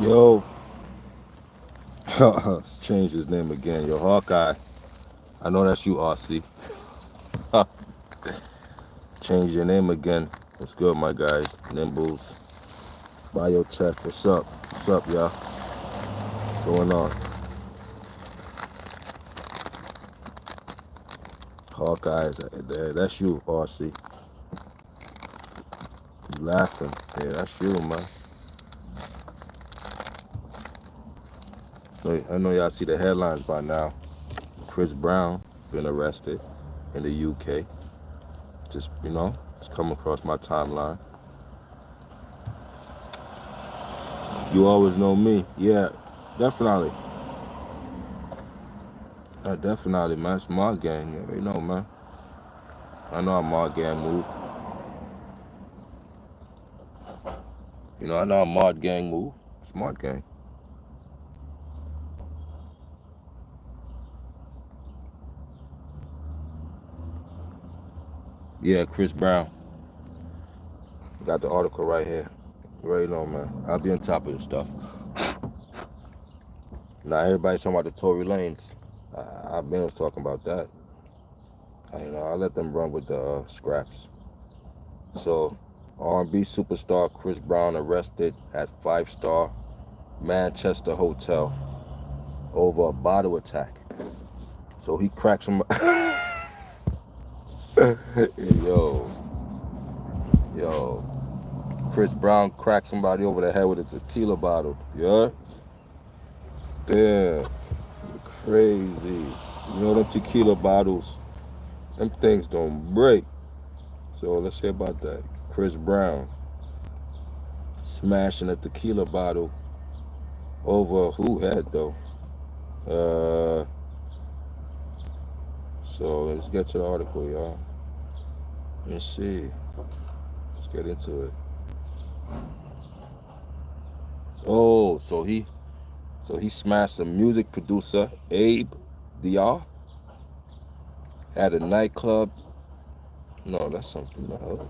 Yo, let's change his name again. Yo, Hawkeye. I know that's you, RC. Change your name again. What's good, my guys? Nimbles, Biotech. What's up? What's up, y'all? What's going on? Hawkeye, that's you, RC. You laughing? Yeah, that's you, man. I know y'all see the headlines by now. Chris Brown been arrested in the UK. Just, it's come across my timeline. You always know me. Yeah, definitely. Definitely, man. Smart gang. You know, man. I know how Mod gang move. I know how Mod gang move. Smart gang. Yeah, Chris Brown. Got the article right here. You already know, man. I'll be on top of this stuff. Now everybody's talking about the Tory Lanez. I've been talking about that. I let them run with the scraps. So, R&B superstar Chris Brown arrested at 5-star Manchester hotel over a bottle attack. So he cracked some. yo, yo. Chris Brown cracked somebody over the head with a tequila bottle. Yeah? Damn. Crazy. You know them tequila bottles, them things don't break. So let's hear about that. Chris Brown smashing a tequila bottle over who head though? Uh so let's get to the article, y'all. Let's see. Let's get into it. Oh, so he smashed a music producer, Abe Diar, at a nightclub. No, that's something else.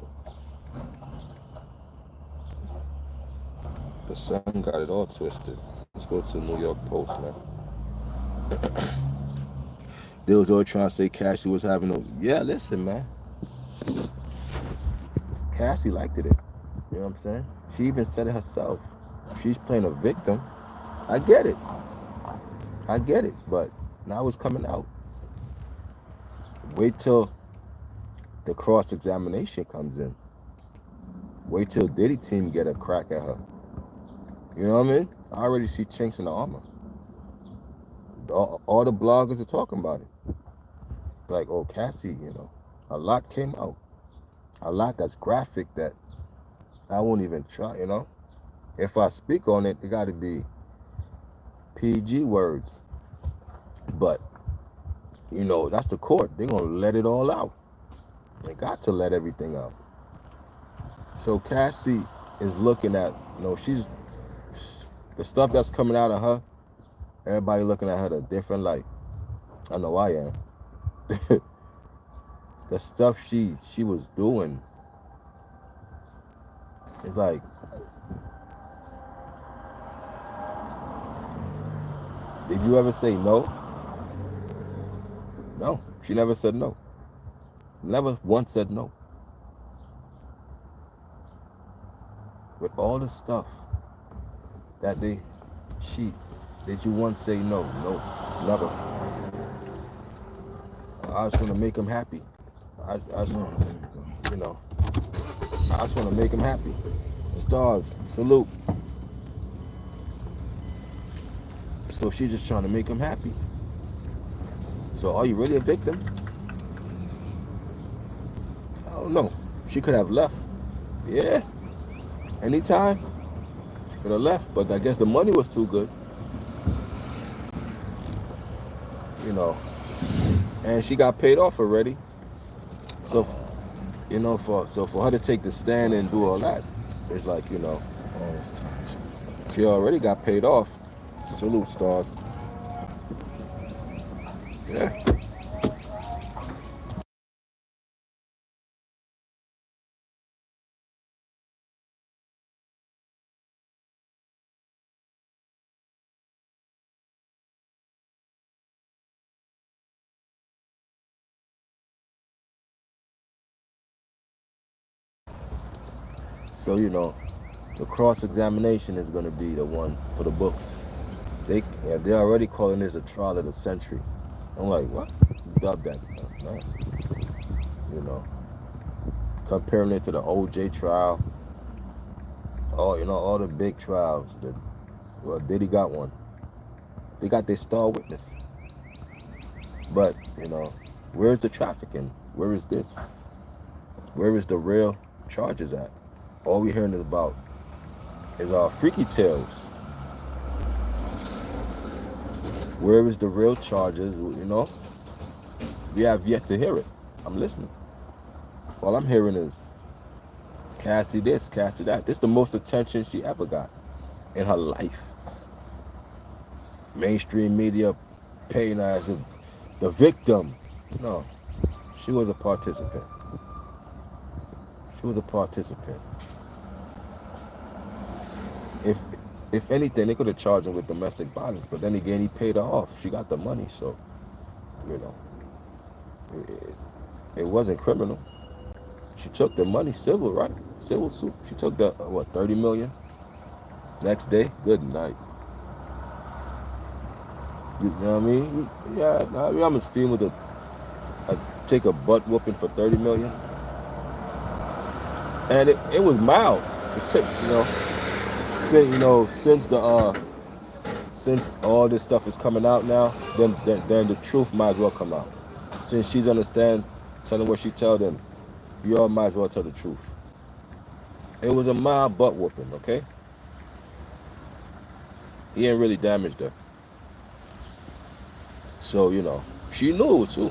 The sun got it all twisted. Let's go to the New York Post now. They was always trying to say Cassie was having a. Yeah, listen, man. Cassie liked it. You know what I'm saying? She even said it herself. She's playing a victim. I get it. I get it. But now it's coming out. Wait till the cross examination comes in. Wait till Diddy team get a crack at her. You know what I mean? I already see chinks in the armor. All the bloggers are talking about it. Like, oh, Cassie, a lot came out. A lot that's graphic that I won't even try, If I speak on it, it got to be PG words. But, that's the court. They're going to let it all out. They got to let everything out. So Cassie is looking at, she's, the stuff that's coming out of her, everybody looking at her a different light. I know I am. the stuff she was doing, it's like, did you ever say no? No, she never said no. Never once said no. With all the stuff that did you once say no? No, never. I just want to make him happy. I just, you know, I just want to make him happy. Stars, salute. So she's just trying to make him happy. So are you really a victim? I don't know. She could have left. Yeah. Anytime. She could have left, but I guess the money was too good. You know. And she got paid off already. So, you know, for her to take the stand and do all that, it's like, you know, she already got paid off. Salute, stars. Yeah. So, you know, the cross-examination is going to be the one for the books. They're already calling this a trial of the century. I'm like, what? Dub that. No. You know, comparing it to the OJ trial. Oh, you know, all the big trials. Well, Diddy got one. They got their star witness. But, you know, where's the trafficking? Where is this? Where is the real charges at? All we're hearing about is freaky tales. Where is the real charges? You know, we have yet to hear it. I'm listening. All I'm hearing is Cassie this, Cassie that. This is the most attention she ever got in her life. Mainstream media paying her as the victim. No, she was a participant. She was a participant. If anything, they could have charged him with domestic violence, but then again, he paid her off. She got the money, so, you know, it wasn't criminal. She took the money, civil, right? Civil suit. She took the, what, 30 million? Next day, good night. You know what I mean? Yeah, I'm just feeling with take a butt whooping for 30 million. And it was mild. It took, you know, since all this stuff is coming out now, then the truth might as well come out. Since she's telling what she tell them, you all might as well tell the truth. It was a mild butt whooping, okay? He ain't really damaged her. So, you know, she knew it was too.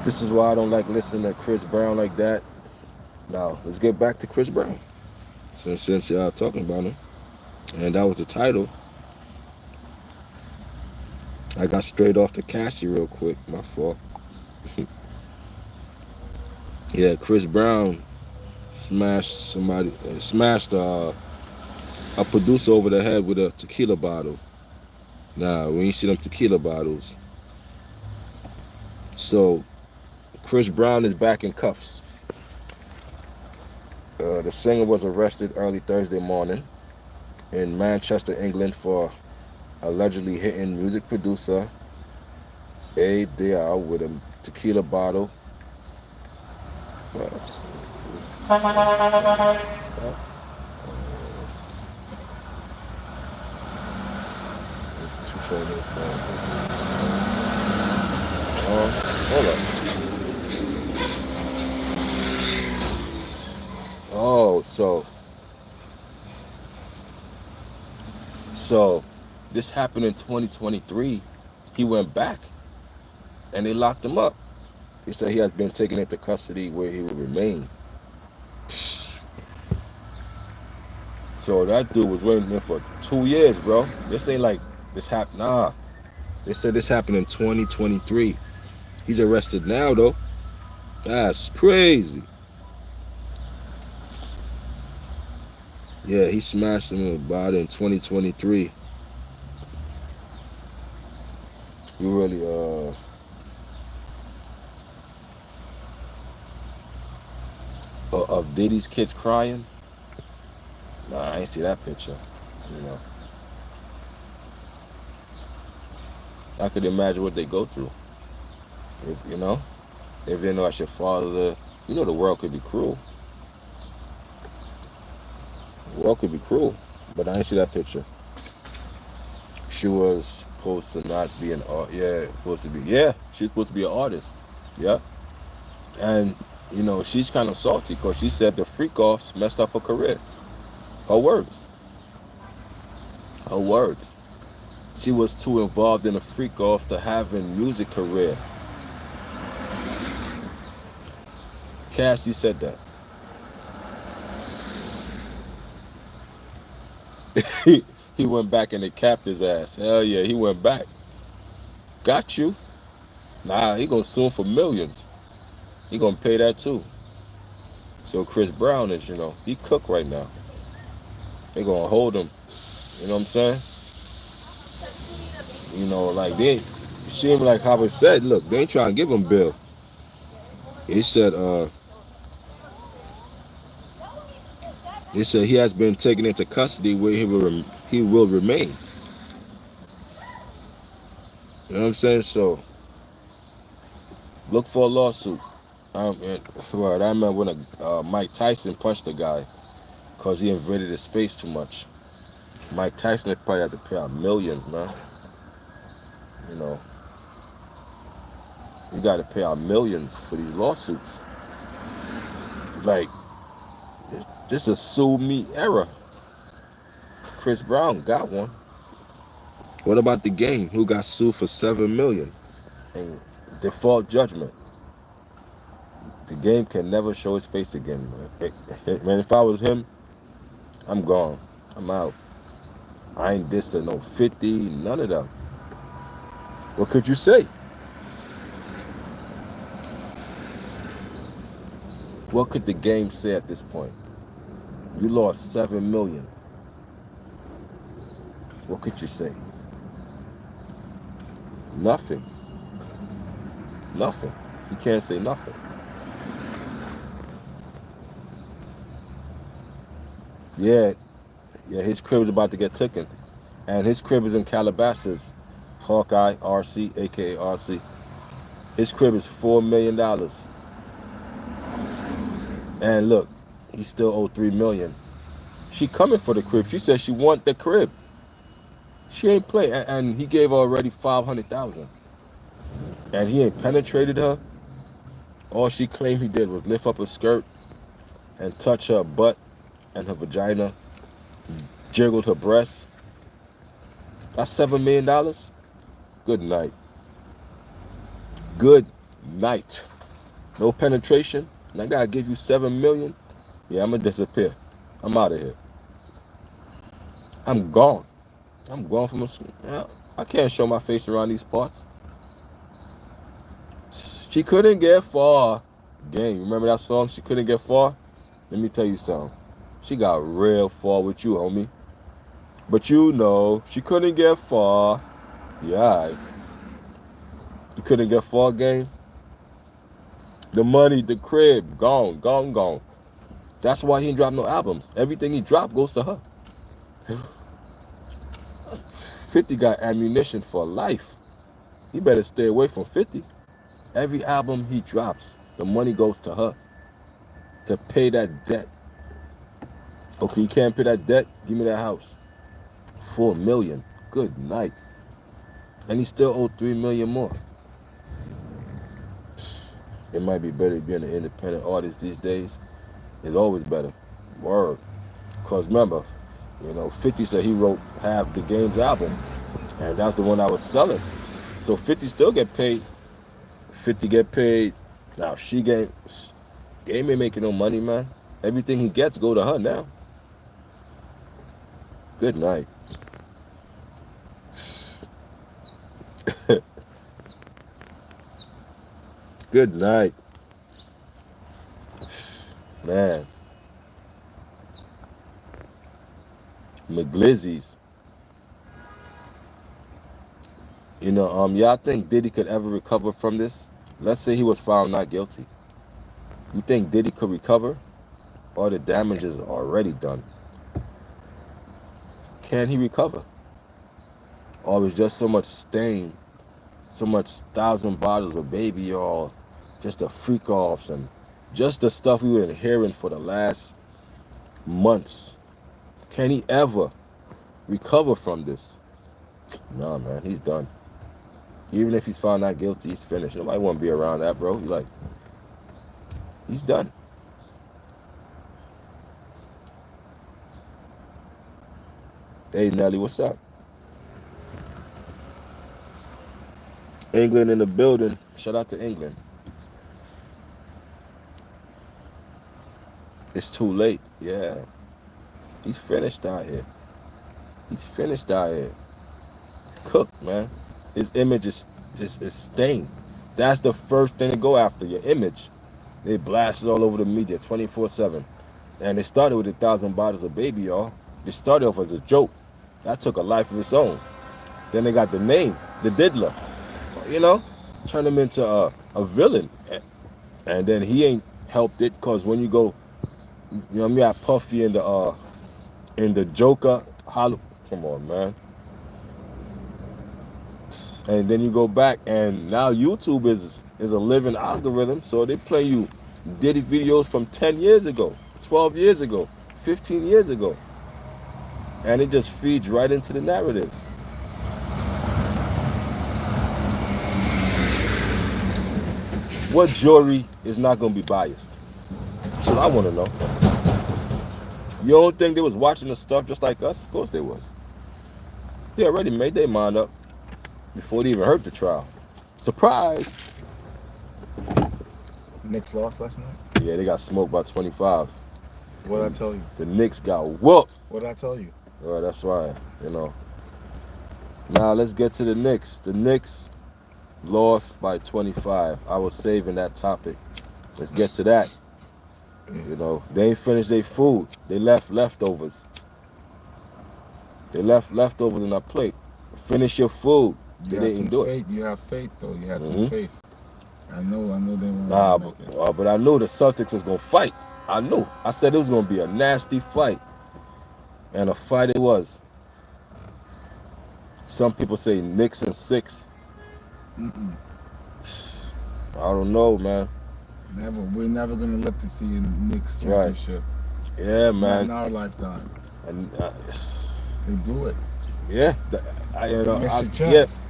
This is why I don't like listening to Chris Brown like that. Now, let's get back to Chris Brown. Since y'all talking about him. And that was the title. I got straight off to Cassie real quick. My fault. Yeah, Chris Brown smashed a producer over the head with a tequila bottle. Now, when you see them tequila bottles. So, Chris Brown is back in cuffs. The singer was arrested early Thursday morning in Manchester, England for allegedly hitting music producer Abe Dial with a tequila bottle. Hold up. Oh, so this happened in 2023. He went back and they locked him up. He said he has been taken into custody where he will remain. So that dude was waiting there for 2 years, bro. This ain't like This happened. Nah, they said this happened in 2023. He's arrested now though. That's crazy. Yeah, he smashed him in the body in 2023. You really of Diddy's kids crying? Nah, I ain't see that picture. You know, I could imagine what they go through. If, you know, if they know I should follow you know, the world could be cruel. The world could be cruel, but I ain't see that picture. She was supposed to not be an art. Yeah, supposed to be. Yeah, she's supposed to be an artist. Yeah, and you know, she's kind of salty because she said the freak offs messed up her career. Her words. Her words. She was too involved in a freak off to have a music career. Cassie said that. he went back and they capped his ass. Hell yeah, he went back. Got you. Nah, he gonna sue him for millions. He gonna pay that too. So Chris Brown is, you know, he cooked right now. They gonna hold him. You know what I'm saying? You know, like they seem like Howard said, look, they ain't trying to give him bail. He said, he has been taken into custody where he will remain. You know what I'm saying? So look for a lawsuit. Right, I remember when Mike Tyson punched a guy because he invaded his space too much. Mike Tyson probably had to pay out millions, man. You know, you got to pay out millions for these lawsuits. Like, this is sue me era. Chris Brown got one. What about the game? Who got sued for $7 million? And default judgment. The game can never show his face again, man. Man, if I was him, I'm gone. I'm out. I ain't dissing no 50, none of them. What could you say? What could the game say at this point? You lost $7 million. What could you say? Nothing. Nothing. You can't say nothing. Yeah, his crib is about to get taken. And his crib is in Calabasas. Hawkeye, RC, aka RC. His crib is $4 million. And look, he still owed $3 million. She coming for the crib. She said she want the crib. She ain't playing, and he gave her already $500,000. And he ain't penetrated her. All she claimed he did was lift up her skirt and touch her butt and her vagina, jiggled her breasts. That's $7 million. Good night. Good night. No penetration. And I gotta give you $7 million. Yeah, I'm gonna disappear. I'm out of here. I'm gone. I'm gone from a. I can't show my face around these parts. She couldn't get far. Gang, remember that song? She couldn't get far. Let me tell you something. She got real far with you, homie. But you know, she couldn't get far. Yeah. You couldn't get far, gang. The money, the crib, gone, gone, gone. That's why he didn't drop no albums. Everything he dropped goes to her. 50 got ammunition for life. He better stay away from 50. Every album he drops, the money goes to her to pay that debt. Okay, you can't pay that debt? Give me that house. $4 million. Good night. And he still owed $3 million more. It might be better being an independent artist these days. It's always better. Word. Because remember, you know, 50 said he wrote half the Game's album. And that's the one I was selling. So 50 still get paid. 50 get paid. Now Game ain't making no money, man. Everything he gets go to her now. Good night. Good night. Man. McGlizzy's. You know, y'all think Diddy could ever recover from this? Let's say he was found not guilty. You think Diddy could recover? Or the damage is already done? Can he recover? Or was just so much stain, so much 1,000 bottles of baby oil, just the freak offs and just the stuff we were hearing for the last months? Can he ever recover from this? Nah, man, he's done. Even if he's found not guilty, he's finished. Nobody want to be around that, bro. He's done. Hey, Nelly, what's up? England in the building. Shout out to England. It's too late. Yeah. He's finished out here. He's finished out here. He's cooked, man. His image is stained. That's the first thing to go after, your image. They blast it all over the media 24/7. And it started with 1,000 bottles of baby oil. It started off as a joke. That took a life of its own. Then they got the name, the Diddler. You know, turned him into a villain. And then he ain't helped it, because when you go, you know, me at Puffy in the Joker, come on, man. And then you go back, and now YouTube is a living algorithm, so they play you Diddy videos from 10 years ago, 12 years ago, 15 years ago. And it just feeds right into the narrative. What jury is not going to be biased? That's what I want to know. You don't think they was watching the stuff just like us? Of course they was. They already made their mind up before they even heard the trial. Surprise! Knicks lost last night? Yeah, they got smoked by 25. What did I tell you? The Knicks got whooped. What did I tell you? Well, that's why, you know. Now let's get to the Knicks. The Knicks lost by 25. I was saving that topic. Let's get to that. You know, they ain't finished their food. They left leftovers. They left leftovers in our plate. Finish your food. They didn't do it. You have faith, though. You had some faith. I know they weren't Nah, gonna make it. but I knew the Celtics was gonna fight. I knew. I said it was gonna be a nasty fight. And a fight it was. Some people say Knicks in 6. I don't know, man. We're never gonna live to see a Knicks championship. Right. Yeah, man. Not in our lifetime. And they blew it. Yeah,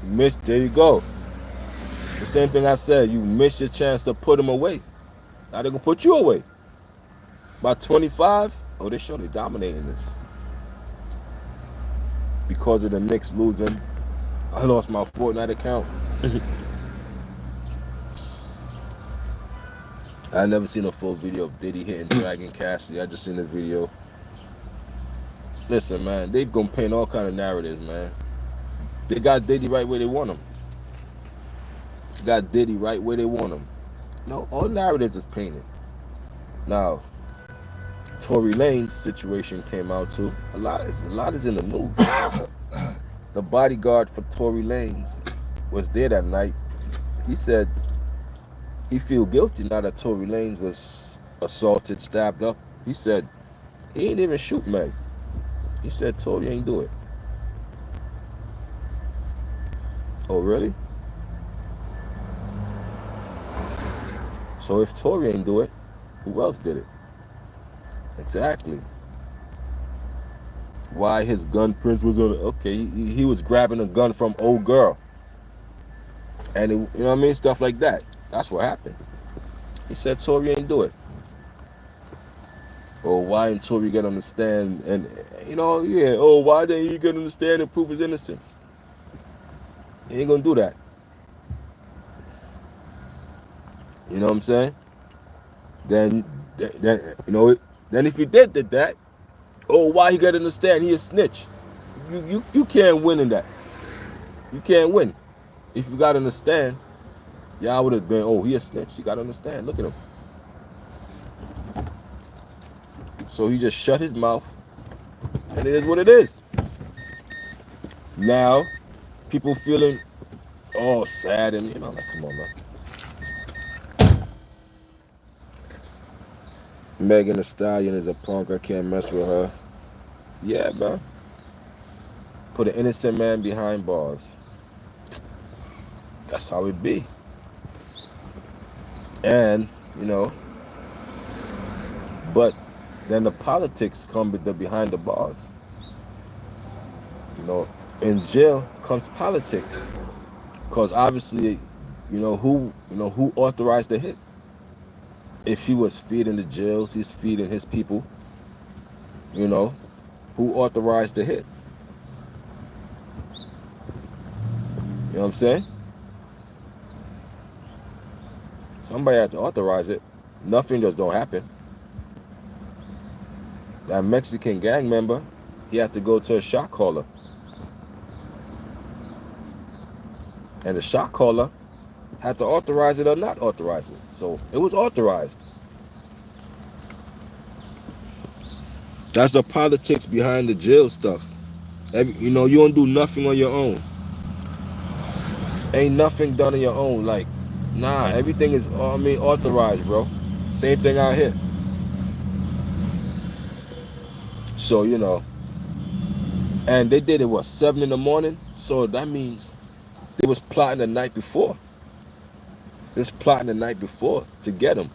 missed there you go. The same thing I said. You missed your chance to put them away. Now they're gonna put you away. By 25, oh, they sure they dominating this. Because of the Knicks losing, I lost my Fortnite account. I never seen a full video of Diddy hitting Dragon Cassidy. I just seen the video. Listen, man, they gonna paint all kind of narratives, man. They got Diddy right where they want him. Got Diddy right where they want him. No, all narratives is painted. Now, Tory Lanez situation came out too. A lot is in the news. The bodyguard for Tory Lanez was there that night. He said he feel guilty now that Tory Lanez was assaulted, stabbed up. He said he ain't even shoot Meg. He said Tory ain't do it. Oh, really? So if Tory ain't do it, who else did it? Exactly. Why his gun prints was on it? Okay, he was grabbing a gun from old girl. And you know what I mean? Stuff like that. That's what happened. He said Tory ain't do it. Or why didn't Tory get on the stand and, you know, yeah, oh, why didn't he get on the stand and prove his innocence? He ain't gonna do that. You know what I'm saying? Then you know, then if he did that, oh, why he got on the stand? He a snitch. You can't win in that. You can't win. If you got on the stand, Y'all would have been, oh, he a snitch. You gotta understand. Look at him. So he just shut his mouth, and it is what it is. Now, people feeling all sad and like, come on, man. Megan Thee Stallion is a punk. I can't mess with her. Yeah, man. Put an innocent man behind bars. That's how it be. And, but then the politics come with the behind the bars. In jail comes politics. Because obviously, who authorized the hit? If he was feeding the jails, he's feeding his people. Who authorized the hit? You know what I'm saying? Somebody had to authorize it. Nothing just don't happen. That Mexican gang member, he had to go to a shot caller. And the shot caller had to authorize it or not authorize it. So it was authorized. That's the politics behind the jail stuff. You don't do nothing on your own. Ain't nothing done on your own. Like, nah, everything is authorized, bro. Same thing out here. So, and they did it, 7 in the morning? So that means they was plotting the night before. They was plotting the night before to get him.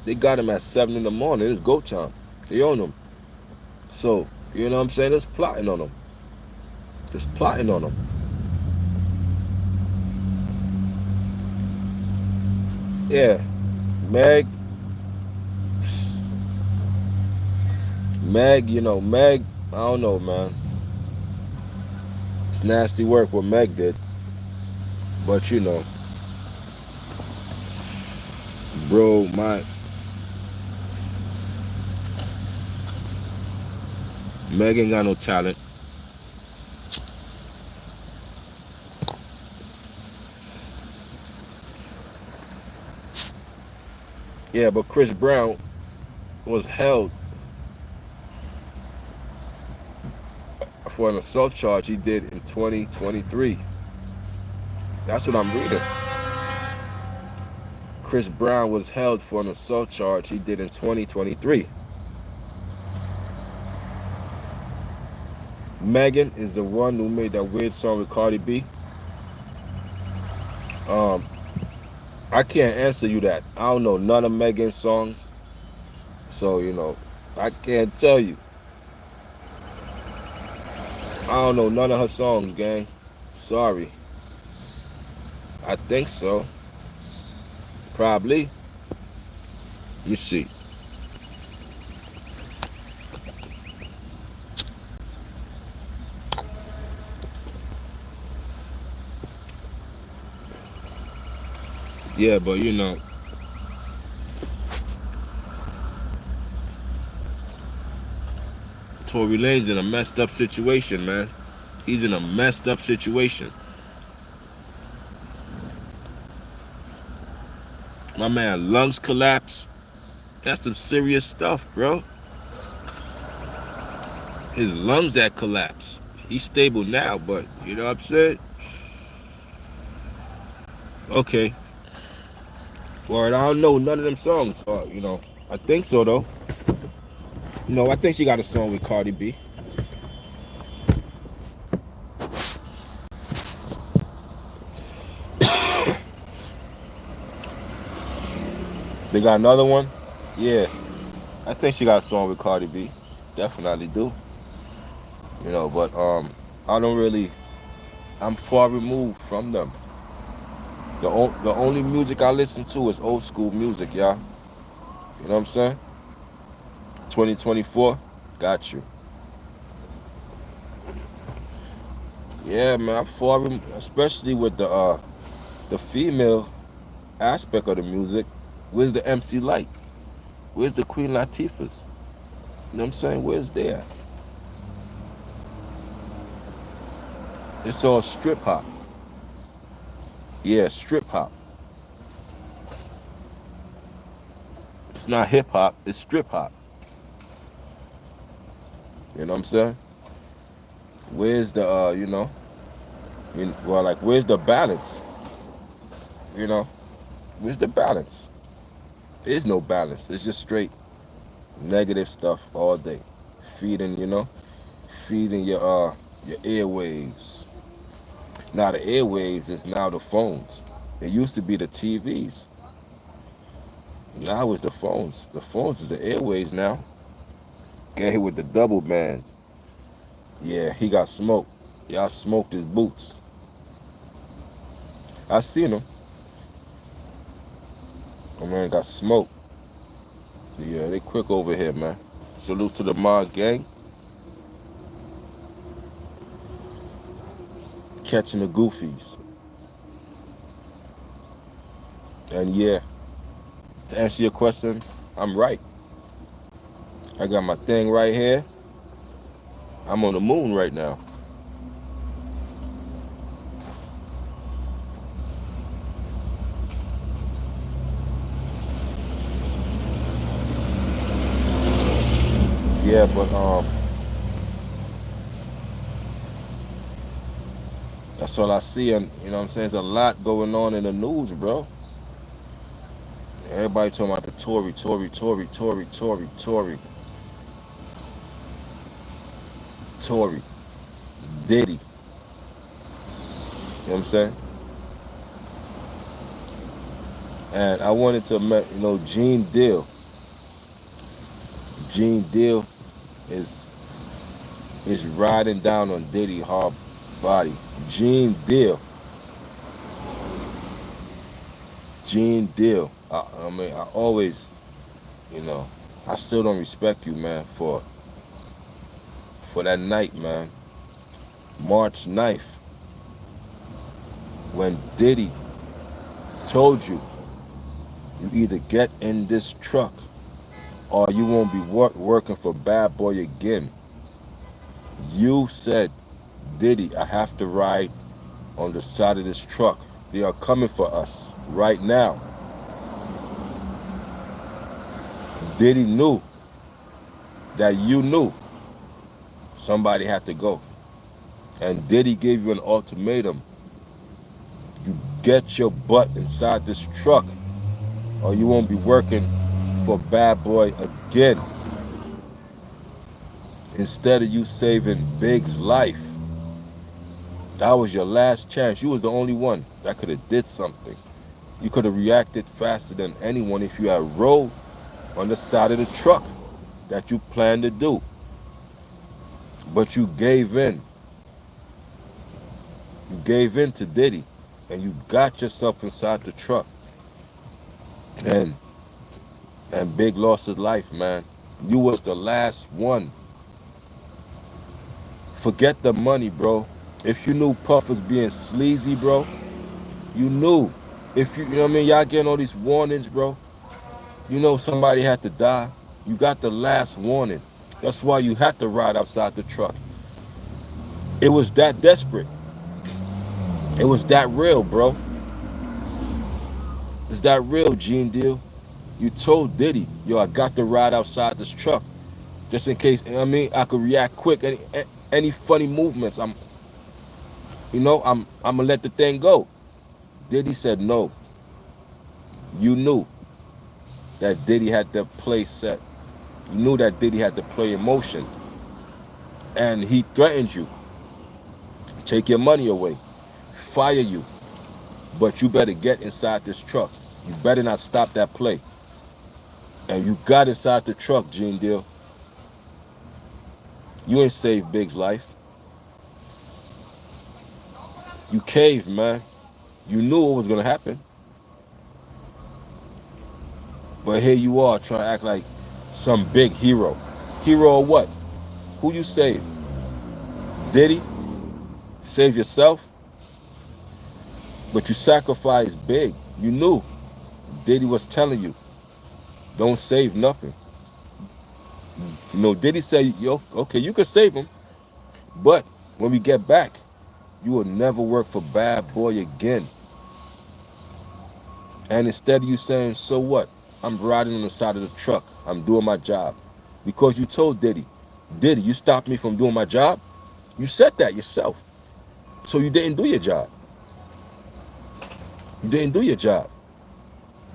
They got him at 7 in the morning. It's go time. They own him. So, you know what I'm saying? There's plotting on him. There's plotting on him. Yeah. Meg, Meg, I don't know, man. It's nasty work what Meg did. But, bro, Meg ain't got no talent. Yeah, but Chris Brown was held for an assault charge he did in 2023. That's what I'm reading. Chris Brown was held for an assault charge he did in 2023. Megan is the one who made that weird song with Cardi B. I can't answer you that. I don't know none of Megan's songs. So, I can't tell you. I don't know none of her songs, gang. Sorry. I think so. Probably. Let me see. Yeah, but Tory Lanez in a messed up situation, man. He's in a messed up situation. My man, lungs collapse. That's some serious stuff, bro. His lungs had collapsed. He's stable now, but you know what I'm saying? Okay. Well, I don't know none of them songs. I think so, though. I think she got a song with Cardi B. They got another one? Yeah. I think she got a song with Cardi B. Definitely do. But I don't really, I'm far removed from them. The only music I listen to is old school music, y'all. You know what I'm saying? 2024, got you. Yeah, man, I'm far removed, especially with the female aspect of the music. Where's the MC Light? Where's the Queen Latifahs? You know what I'm saying? Where's they at? It's all strip hop. Yeah, strip hop. It's not hip hop, it's strip hop. You know what I'm saying? Where's the well, like, where's the balance? You know, where's the balance? There's no balance. It's just straight negative stuff all day, feeding, feeding your airwaves. Now the airwaves is now the phones. It used to be the TVs. Now it's the phones. The phones is the airwaves now. Get hit with the double band. Yeah, he got smoked. Y'all smoked his boots. I seen him. My man got smoked. Yeah, they quick over here, man. Salute to the Mod gang. Catching the goofies. And yeah, to answer your question, I'm right. I got my thing right here. I'm on the moon right now. Yeah, but that's all I see, and you know what I'm saying? There's a lot going on in the news, bro. Everybody talking about the Tory. Diddy. You know what I'm saying? And I wanted to met, Gene Deal. Gene Deal is riding down on Diddy hard body. Gene Deal. I mean, I always, I still don't respect you, man, for that night, man. March 9th, when Diddy told you either get in this truck or you won't be working for Bad Boy again. You said, Diddy, I have to ride on the side of this truck. They are coming for us right now. Diddy knew that you knew somebody had to go. And Diddy gave you an ultimatum. You get your butt inside this truck or you won't be working for Bad Boy again. Instead of you saving Big's life, that was your last chance. You was the only one that could have did something. You could have reacted faster than anyone if you had rolled on the side of the truck that you planned to do. But you gave in. You gave in to Diddy and you got yourself inside the truck. And Big lost his life, man. You was the last one. Forget the money, bro. If you knew Puff was being sleazy, bro, you knew. If you know what I mean, y'all getting all these warnings, bro. You know somebody had to die. You got the last warning. That's why you had to ride outside the truck. It was that desperate. It was that real, bro. It's that real, Gene Deal. You told Diddy, yo, I got to ride outside this truck just in case, you know what I mean, I could react quick. Any funny movements, I'm gonna let the thing go. Diddy said no. You knew that Diddy had the play set. You knew that Diddy had to play emotion. And he threatened you. Take your money away. Fire you. But you better get inside this truck. You better not stop that play. And you got inside the truck, Gene Deal. You ain't saved Big's life. You caved, man. You knew what was gonna happen. But here you are trying to act like some big hero. Hero of what? Who you saved? Diddy? Save yourself? But you sacrificed Big. You knew. Diddy was telling you, don't save nothing. Diddy said, yo, okay, you can save him. But when we get back, you will never work for Bad Boy again. And instead of you saying, so what? I'm riding on the side of the truck. I'm doing my job. Because you told Diddy, you stopped me from doing my job? You said that yourself. So you didn't do your job. You didn't do your job.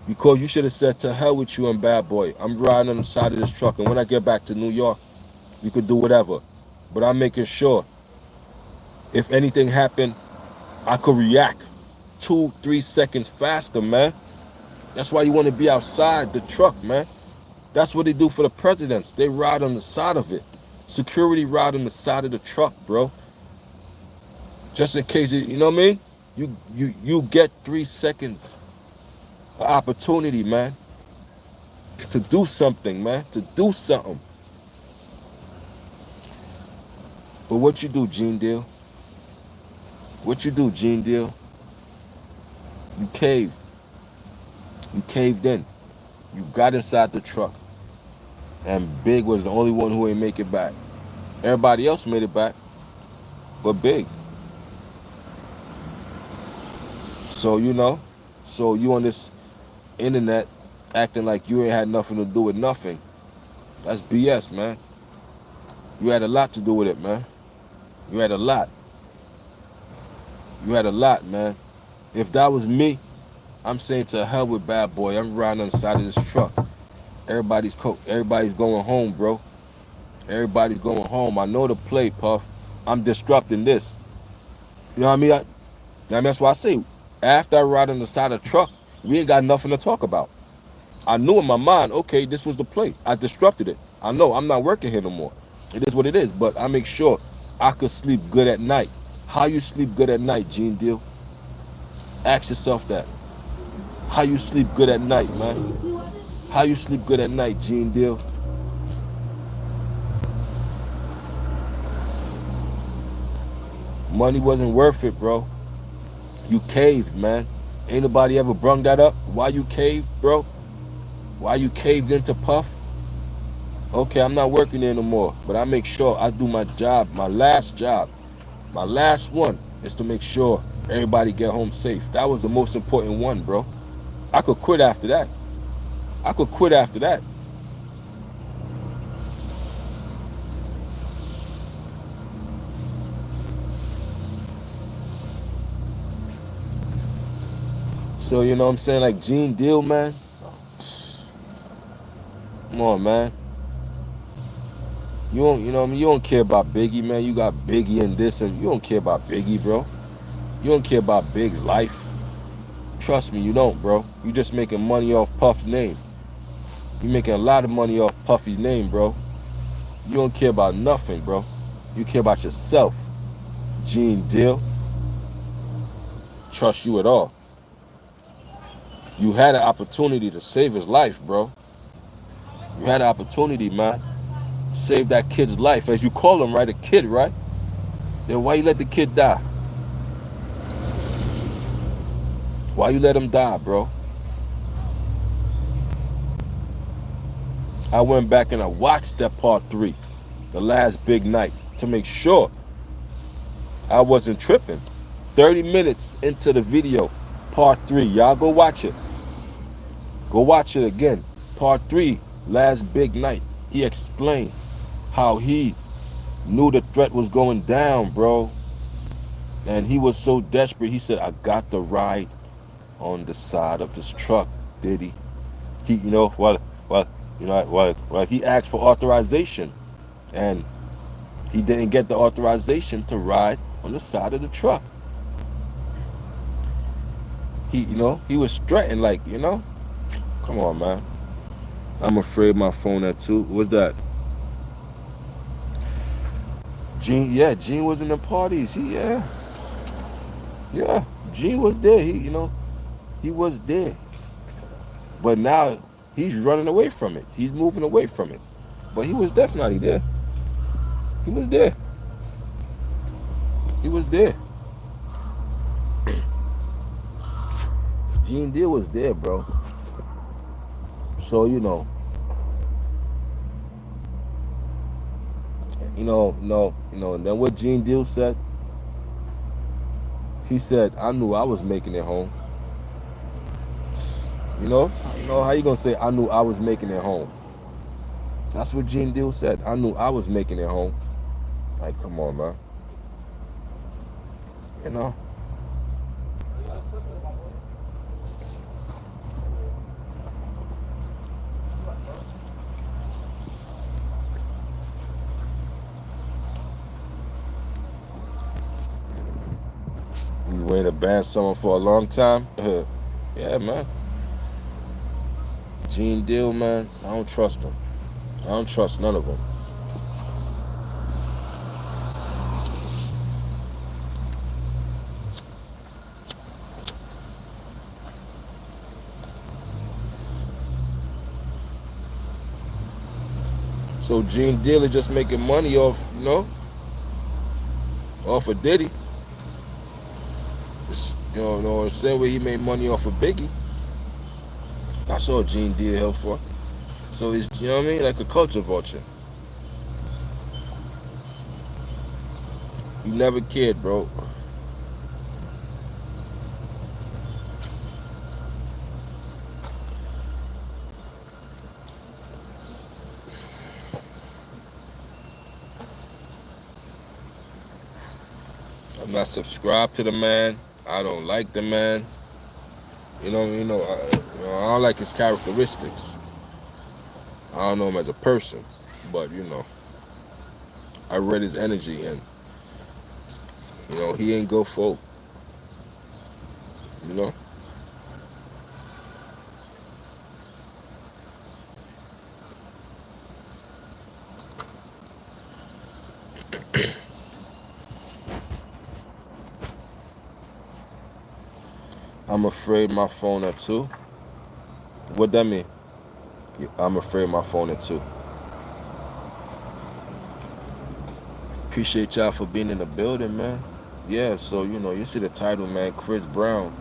Because you should have said, to hell with you and Bad Boy. I'm riding on the side of this truck, and when I get back to New York, you could do whatever. But I'm making sure if anything happened, I could react 2-3 seconds faster, man. That's why you want to be outside the truck, man. That's what they do for the presidents. They ride on the side of it. Security ride on the side of the truck, bro. Just in case, you know what I mean? You get 3 seconds of opportunity, man, to do something, man, to do something. But what you do, Gene Deal? What you do, Gene Deal? You caved. You caved in. You got inside the truck. And Big was the only one who ain't make it back. Everybody else made it back, but Big. So, you know, so you on this internet acting like you ain't had nothing to do with nothing. That's BS, man. You had a lot to do with it, man. You had a lot. You had a lot, man. If that was me, I'm saying to hell with Bad Boy. I'm riding on the side of this truck. Everybody's going home, bro. Everybody's going home. I know the play, Puff. I'm disrupting this. You know what I mean? That's why I say, after I ride on the side of the truck, we ain't got nothing to talk about. I knew in my mind, okay, this was the play. I disrupted it. I know I'm not working here no more. It is what it is, but I make sure I could sleep good at night. How you sleep good at night, Gene Deal? Ask yourself that. How you sleep good at night, man? How you sleep good at night, Gene Deal? Money wasn't worth it, bro. You caved, man. Ain't nobody ever brung that up. Why you caved, bro? Why you caved into Puff? Okay, I'm not working there no more, but I make sure I do my job, my last job. My last one is to make sure everybody get home safe. That was the most important one, bro. I could quit after that. I could quit after that. So, you know what I'm saying? Like Gene Deal, man. Come on, man. You don't, you know what I mean? You don't care about Biggie, man. You got Biggie and this, and you don't care about Biggie, bro. You don't care about Big's life. Trust me, you don't, bro. You just making money off Puff's name. You making a lot of money off Puffy's name, bro. You don't care about nothing, bro. You care about yourself. Gene Deal. Trust you at all. You had an opportunity to save his life, bro. You had an opportunity, man. Save that kid's life. As you call him, right? A kid, right? Then why you let the kid die? Why you let him die, bro? I went back and I watched that part 3, the last big night, to make sure I wasn't tripping. 30 minutes into the video, part 3. Y'all go watch it. Go watch it again. Part 3, last big night. He explained how he knew the threat was going down, bro. And he was so desperate, he said, I got the ride on the side of this truck, Diddy. He, you know, he asked for authorization, and he didn't get the authorization to ride on the side of the truck. He, you know, he was threatened, like, you know, come on, man. I'm afraid my phone at 2. What's that? Gene was in the parties. Yeah, Gene was there. He was there. But now he's running away from it. He's moving away from it. But he was definitely there. He was there. He was there. Gene Deal was there, bro. So, you know. And then what Gene Deal said, he said, I knew I was making it home. You know how you gonna say I knew I was making it home? That's what Gene Deal said. I knew I was making it home. Like, come on, man. You know. He's waiting to ban someone for a long time. Yeah, man. Gene Deal, man. I don't trust him. I don't trust none of them. So Gene Deal is just making money off, off of Diddy. The same way he made money off of Biggie. That's all Gene Deal helped for. So he's, you know what I mean, like a culture vulture. He never cared, bro. I'm not subscribed to the man. I don't like the man. I don't like his characteristics. I don't know him as a person, but I read his energy, and he ain't go folk. You know. I'm afraid my phone at 2. What that mean? I'm afraid my phone at 2. Appreciate y'all for being in the building, man. Yeah, so you see the title, man. Chris Brown.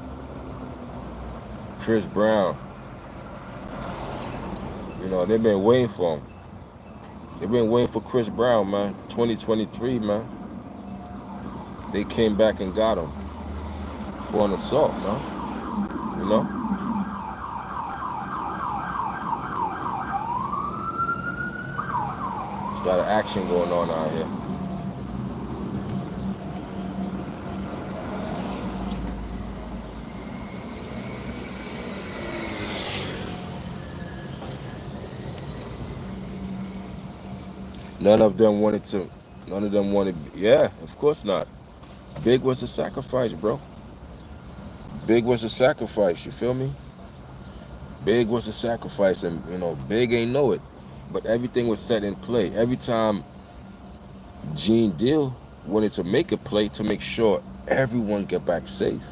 Chris Brown. They've been waiting for him. They've been waiting for Chris Brown, man. 2023, man. They came back and got him for an assault, man. There's a lot of action going on out here. None of them wanted, yeah, of course not. Big was a sacrifice, bro. Big was a sacrifice, you feel me? Big was a sacrifice, and Big ain't know it. But everything was set in play. Every time Gene Deal wanted to make a play to make sure everyone get back safe,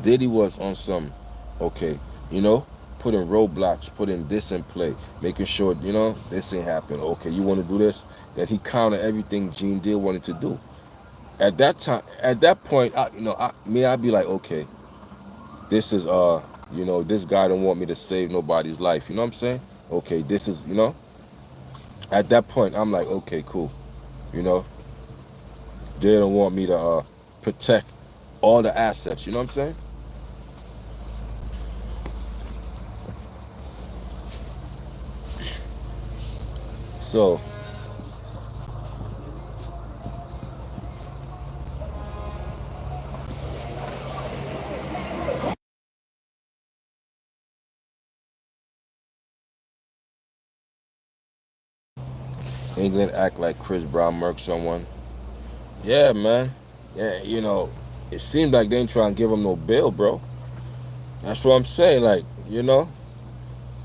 Diddy was on some, okay, putting roadblocks, putting this in play, making sure, this ain't happen. Okay, you want to do this? That he countered everything Gene Deal wanted to do. At that point, I'd be like, okay, this is, this guy don't want me to save nobody's life. You know what I'm saying? Okay, this is, at that point, I'm like, okay, cool. They don't want me to protect all the assets. You know what I'm saying? So, England act like Chris Brown murked someone. Yeah, man. Yeah, it seemed like they ain't trying to give him no bail, bro. That's what I'm saying, like,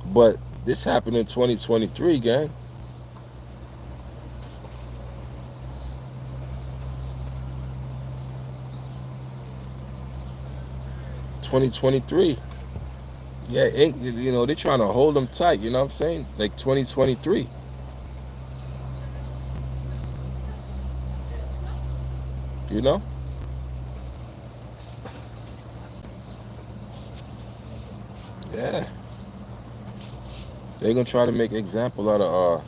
But this happened in 2023, gang. '23. Yeah, they're trying to hold them tight. You know what I'm saying? Like 2023. You know? Yeah. They're gonna try to make an example out of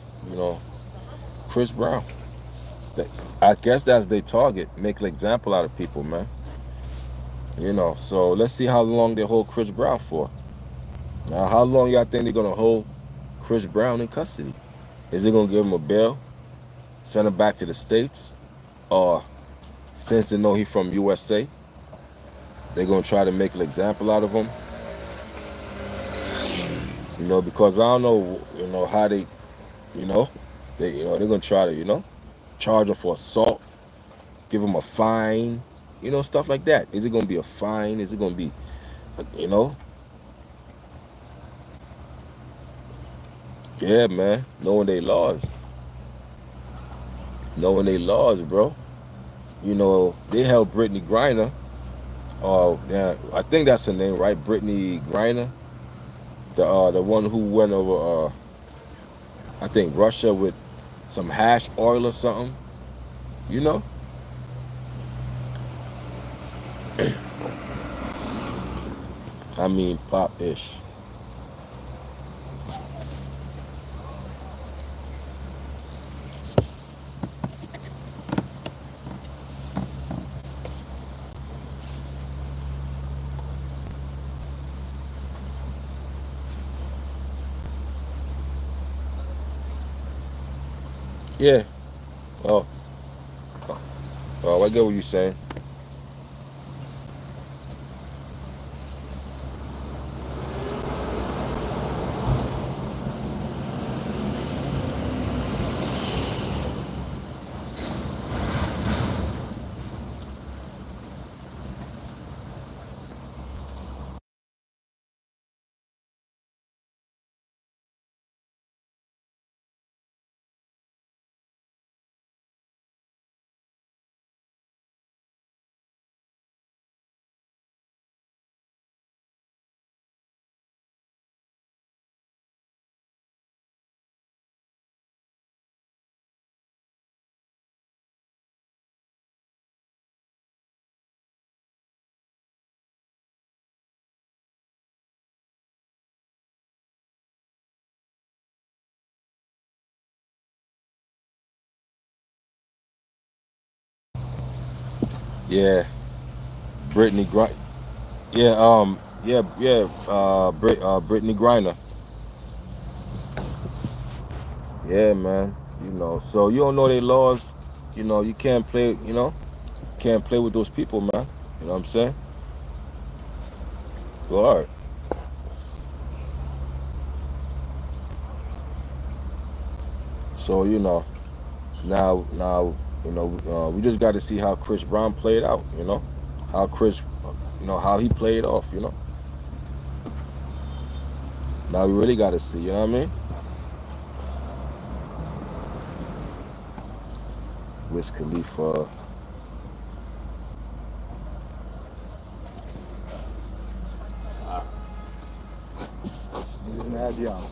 Chris Brown. I guess that's their target. Make an example out of people, man. So let's see how long they hold Chris Brown for. Now, how long y'all think they're gonna hold Chris Brown in custody? Is they gonna give him a bail, send him back to the states, or since they know he from USA, they're gonna try to make an example out of him? Because I don't know, how they, you know, they're gonna try to, charge him for assault, give him a fine, stuff like that. Is it gonna be a fine? Is it gonna be, you know? Yeah, man. Knowing they laws, bro. They held Brittany Griner. Oh, yeah, I think that's her name, right? Brittany Griner, the one who went over, I think Russia with some hash oil or something. You know? I mean, pop ish. Yeah. Oh, I get what you're saying. Yeah, Brittany Griner. Yeah, yeah. Brittany Griner. Yeah, man. So you don't know their laws. You can't play. Can't play with those people, man. You know what I'm saying? Go hard. So now, we just got to see how Chris Brown played out. How Chris, how he played off. Now we really got to see. You know what I mean? Wiz Khalifa. Niggas mad young.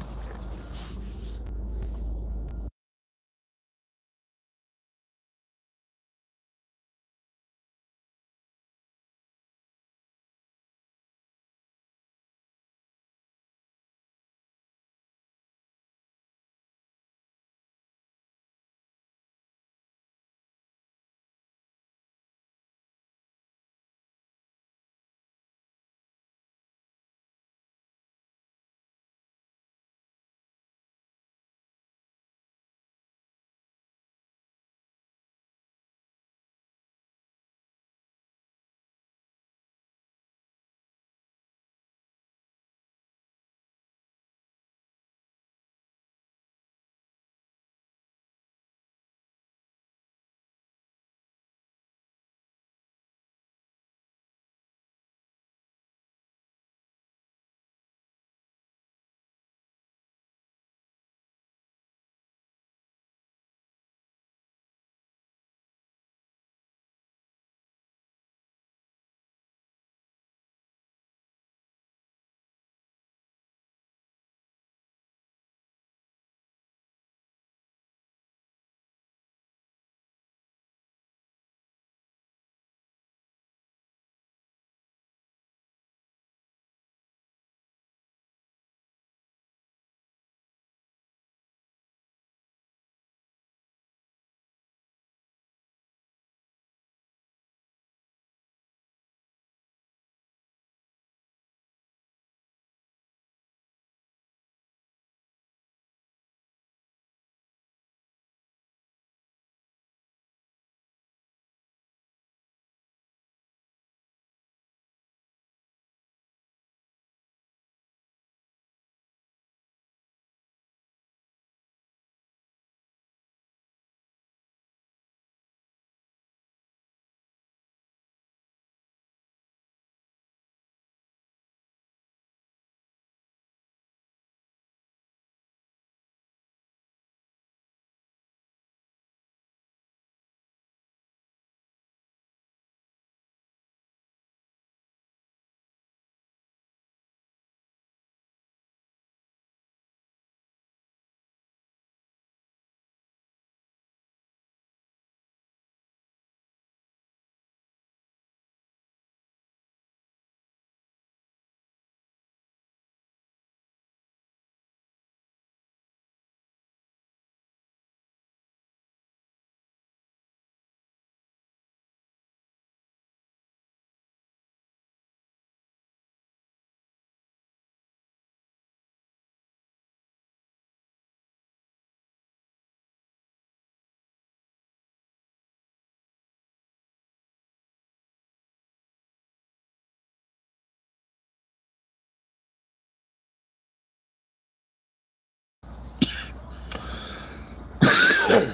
Uh.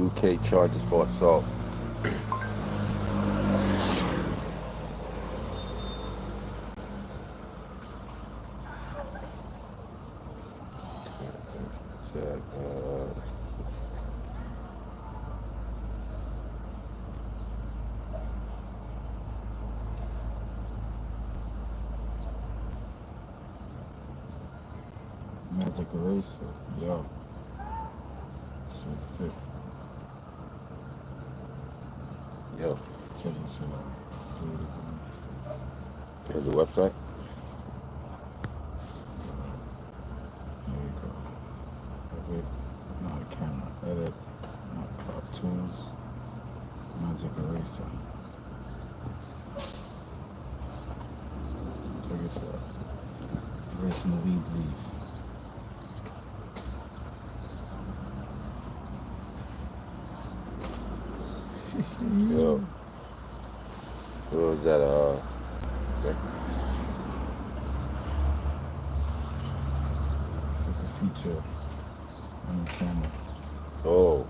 UK charges for assault. Magic eraser. Yo. Shit's sick. Yo. Check this shit out. Here's the website. There you go. Edit. Not a camera. Edit. Not Pro Tools. Magic eraser. Check this out. Erasing the weed leaf. Yo. What was that? It's just a feature on the camera. Oh.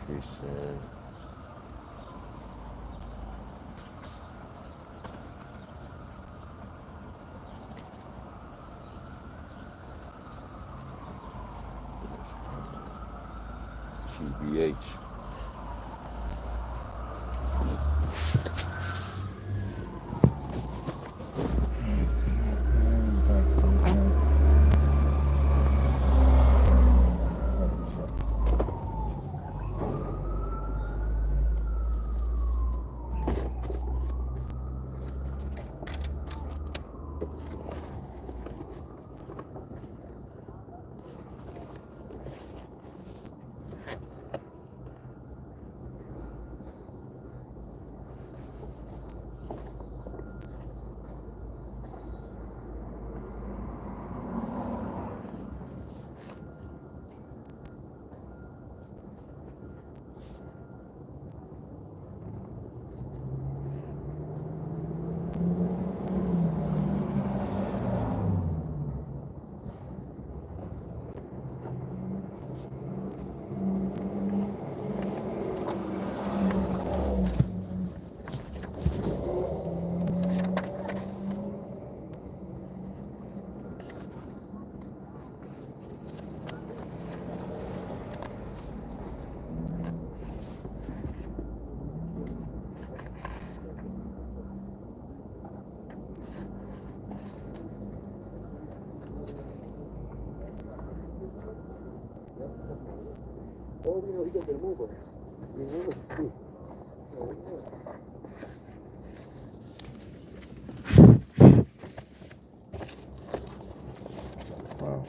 Precinct. GBH. Wow.